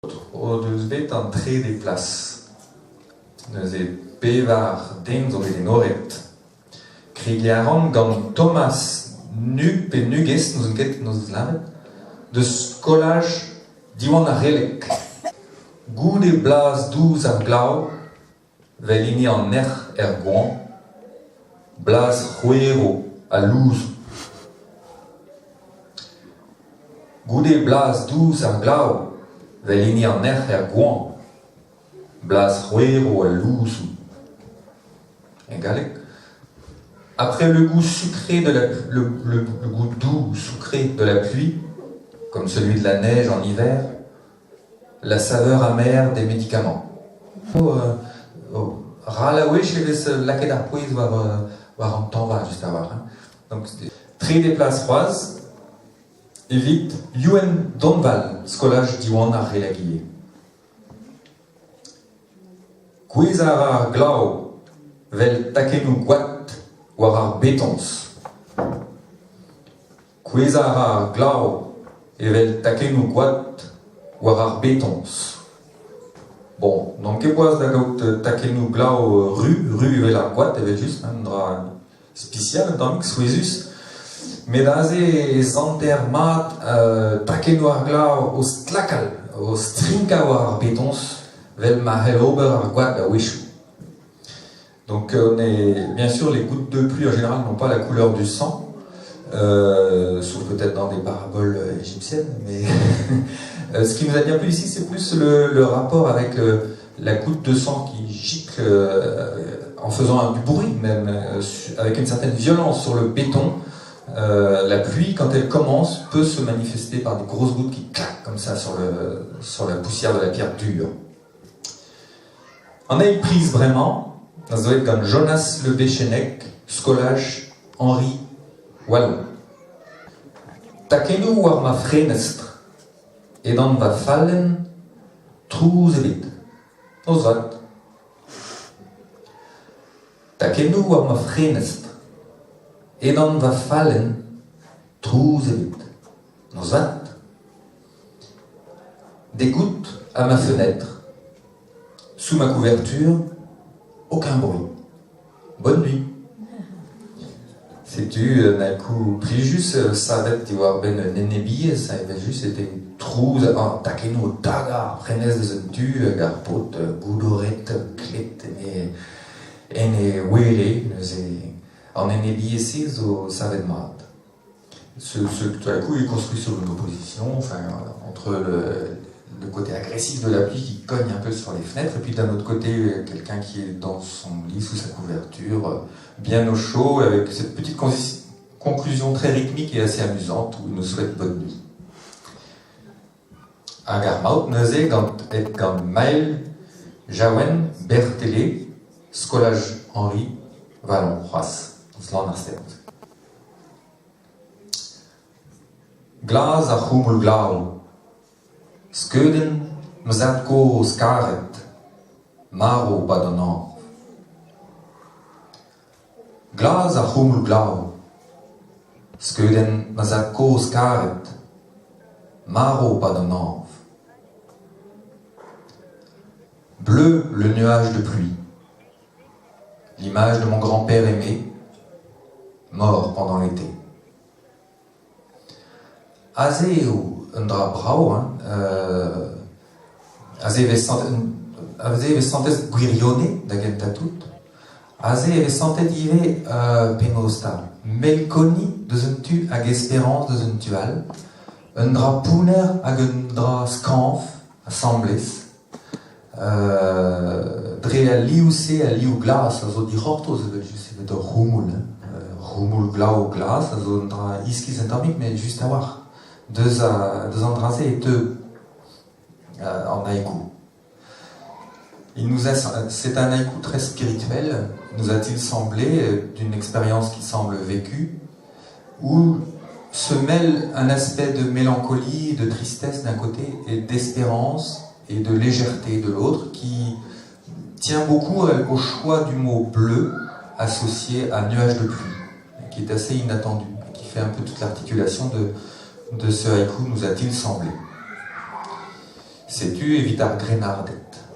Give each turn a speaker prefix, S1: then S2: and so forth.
S1: O deus bet an tre de plas. Neus e pevar den zo bet en oret. Krigiaran gant Thomas Nup e Nugest, nous ket nos lamet, de skolaj diwan ar relek. Goude blaz douz ar glav, vel ini an er goan, blaz c'hwero a louz. Goude blaz douz ar glav, vel ini an er goan, blaz c'hwero a louz. En galek. Après le goût sucré de le goût doux, sucré de la pluie, comme celui de la neige en hiver, la saveur amère des médicaments. Ralaoué, je vais laquer d'arpoise voir en temps va juste avoir. Donc très des places roises, évite Yuen Donval, scolage diwan ar relaguier. Kwezara glau vel takenu guat war ar betons. Kwezara glau evel takenu guat war ar betons. Bon, donc que boaz da gaout takenu glau ru evel ar guat evel just un dra spécial dans mix souezus. Mais daze zanter mat takenu ar glau o stlakal, o strinka war ar betons vel ma hel ober ar guat da wechou. Donc bien sûr, les gouttes de pluie en général n'ont pas la couleur du sang, sauf peut-être dans des paraboles égyptiennes, mais ce qui nous a bien plu ici, c'est plus le rapport avec la goutte de sang qui gicle en faisant du bruit, même avec une certaine violence sur le béton. La pluie, quand elle commence, peut se manifester par des grosses gouttes qui claquent comme ça sur la poussière de la pierre dure. En ayant prise vraiment, das doit être comme Jonas Le Béchenec, scolage Henri Wallon. Takenu war ma frenestr, edan va fallen trouz evit. Ozvat. Takenu war ma frenestr, edan va fallen trouz evit. Ozvat. Des gouttes à ma fenêtre. Sous ma couverture, aucun bruit. Bonne nuit. C'est-tu d'un coup pris juste savet diwar ben nenebiez, ça avait juste été trouz takenu tagar prenes de zentu garpot goudoret klet ene wele en nenebiez zo savet mat. Ce tout à coup est construit sur une opposition, enfin entre le côté agressif de la pluie qui cogne un peu sur les fenêtres, et puis d'un autre côté, quelqu'un qui est dans son lit, sous sa couverture, bien au chaud, avec cette petite conclusion très rythmique et assez amusante, où il nous souhaite bonne nuit. Agarmaut neuze gant et gant mail, jawen, bertele, scolage Henri, Wallon, Roas, slan arstert. Glaz a chumul glau, Skeuden mzatko skaret, maro badonov. Glaz a chumul glau. Skeuden mzatko skaret, maro badonov. Bleu le nuage de pluie. L'image de mon grand-père aimé, mort pendant l'été. Azeo un drap brau, aze eve santet gwirione da genta tout, aze eve santet ive penostar, melkoni deus un tu hag espérance deus un tual, un drap pouner hag un drap skanf, assemblez, dre a liouse a liou glas, a zo di horto, c'est de rumul glau glas, a zo un drap iskiz entamik, mais juste à voir. Deux andrasés et deux en haïku. C'est un haïku très spirituel, nous a-t-il semblé, d'une expérience qui semble vécue, où se mêle un aspect de mélancolie, de tristesse d'un côté, et d'espérance et de légèreté de l'autre, qui tient beaucoup au choix du mot bleu associé à nuage de pluie, qui est assez inattendu, qui fait un peu toute l'articulation de ce haïku, nous a-t-il semblé. setu evitar grenardet.